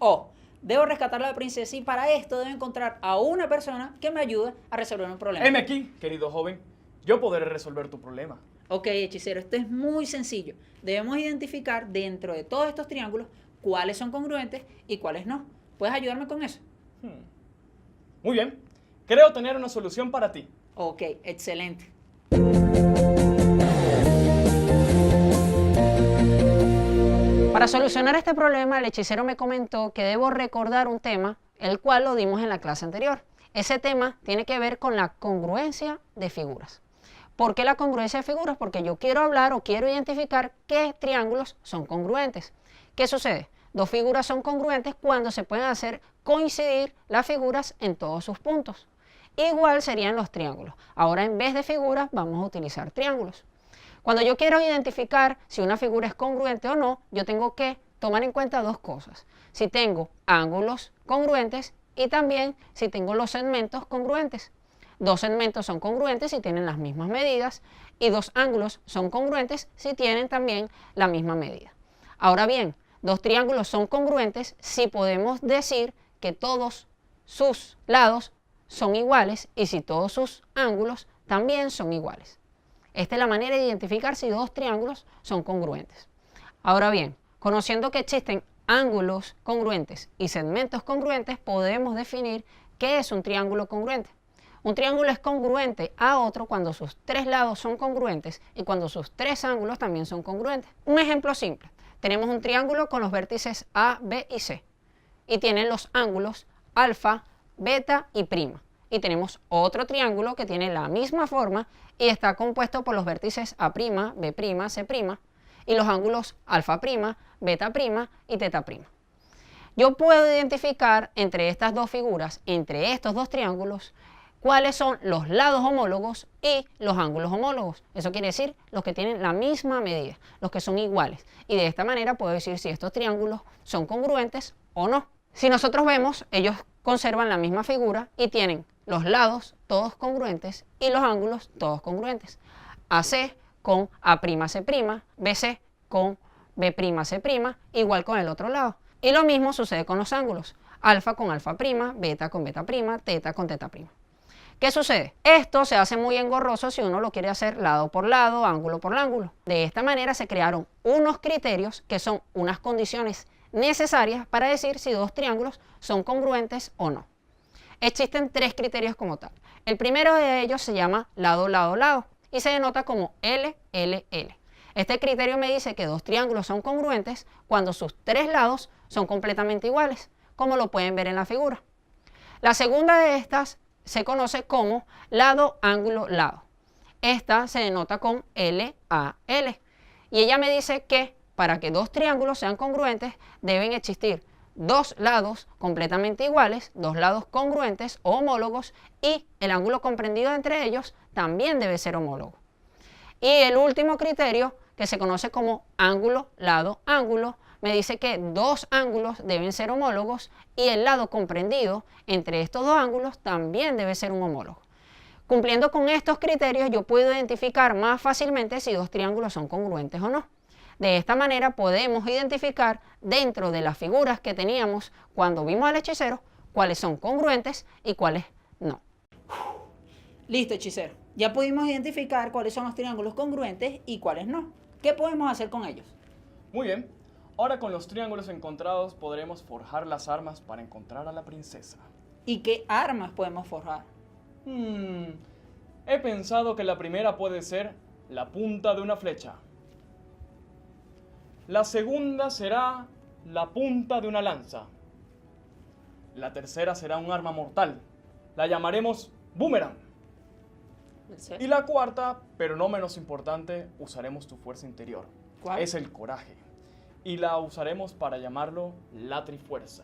O, debo rescatar a la princesa y para esto debo encontrar a una persona que me ayude a resolver un problema. Heme aquí, querido joven. Yo podré resolver tu problema. Ok, hechicero, esto es muy sencillo. Debemos identificar dentro de todos estos triángulos cuáles son congruentes y cuáles no. ¿Puedes ayudarme con eso? Muy bien. Creo tener una solución para ti. Ok, excelente. Para solucionar este problema, el hechicero me comentó que debo recordar un tema, el cual lo dimos en la clase anterior. Ese tema tiene que ver con la congruencia de figuras. ¿Por qué la congruencia de figuras? Porque yo quiero hablar o quiero identificar qué triángulos son congruentes. ¿Qué sucede? Dos figuras son congruentes cuando se pueden hacer coincidir las figuras en todos sus puntos. Igual serían los triángulos. Ahora en vez de figuras vamos a utilizar triángulos. Cuando yo quiero identificar si una figura es congruente o no, yo tengo que tomar en cuenta dos cosas. Si tengo ángulos congruentes y también si tengo los segmentos congruentes. Dos segmentos son congruentes si tienen las mismas medidas y dos ángulos son congruentes si tienen también la misma medida. Ahora bien, dos triángulos son congruentes si podemos decir que todos sus lados son iguales y si todos sus ángulos también son iguales. Esta es la manera de identificar si dos triángulos son congruentes. Ahora bien, conociendo que existen ángulos congruentes y segmentos congruentes, podemos definir qué es un triángulo congruente. Un triángulo es congruente a otro cuando sus tres lados son congruentes y cuando sus tres ángulos también son congruentes. Un ejemplo simple. Tenemos un triángulo con los vértices A, B y C. Y tienen los ángulos alfa, beta y prima. Y tenemos otro triángulo que tiene la misma forma y está compuesto por los vértices A', B', C'. Y los ángulos alfa', beta' y teta'. Yo puedo identificar entre estas dos figuras, entre estos dos triángulos, cuáles son los lados homólogos y los ángulos homólogos. Eso quiere decir los que tienen la misma medida, los que son iguales. Y de esta manera puedo decir si estos triángulos son congruentes o no. Si nosotros vemos, ellos conservan la misma figura y tienen los lados todos congruentes y los ángulos todos congruentes. AC con A'C', BC con B'C', igual con el otro lado. Y lo mismo sucede con los ángulos. Alfa con alfa', beta con beta', teta con teta'. ¿Qué sucede? Esto se hace muy engorroso si uno lo quiere hacer lado por lado, ángulo por ángulo. De esta manera se crearon unos criterios que son unas condiciones necesarias para decir si dos triángulos son congruentes o no. Existen tres criterios como tal. El primero de ellos se llama lado, lado, lado y se denota como L, L, L. Este criterio me dice que dos triángulos son congruentes cuando sus tres lados son completamente iguales, como lo pueden ver en la figura. La segunda de estas se conoce como lado, ángulo, lado. Esta se denota con L, A, L. Y ella me dice que para que dos triángulos sean congruentes deben existir dos lados completamente iguales, dos lados congruentes o homólogos y el ángulo comprendido entre ellos también debe ser homólogo. Y el último criterio, que se conoce como ángulo, lado, ángulo, me dice que dos ángulos deben ser homólogos y el lado comprendido entre estos dos ángulos también debe ser un homólogo. Cumpliendo con estos criterios yo puedo identificar más fácilmente si dos triángulos son congruentes o no. De esta manera podemos identificar dentro de las figuras que teníamos cuando vimos al hechicero cuáles son congruentes y cuáles no. Listo, hechicero. Ya pudimos identificar cuáles son los triángulos congruentes y cuáles no. ¿Qué podemos hacer con ellos? Muy bien. Ahora con los triángulos encontrados podremos forjar las armas para encontrar a la princesa. ¿Y qué armas podemos forjar? He pensado que la primera puede ser la punta de una flecha. La segunda será la punta de una lanza. La tercera será un arma mortal. La llamaremos boomerang. Y la cuarta, pero no menos importante, usaremos tu fuerza interior. ¿Cuál? Es el coraje. Y la usaremos para llamarlo la trifuerza.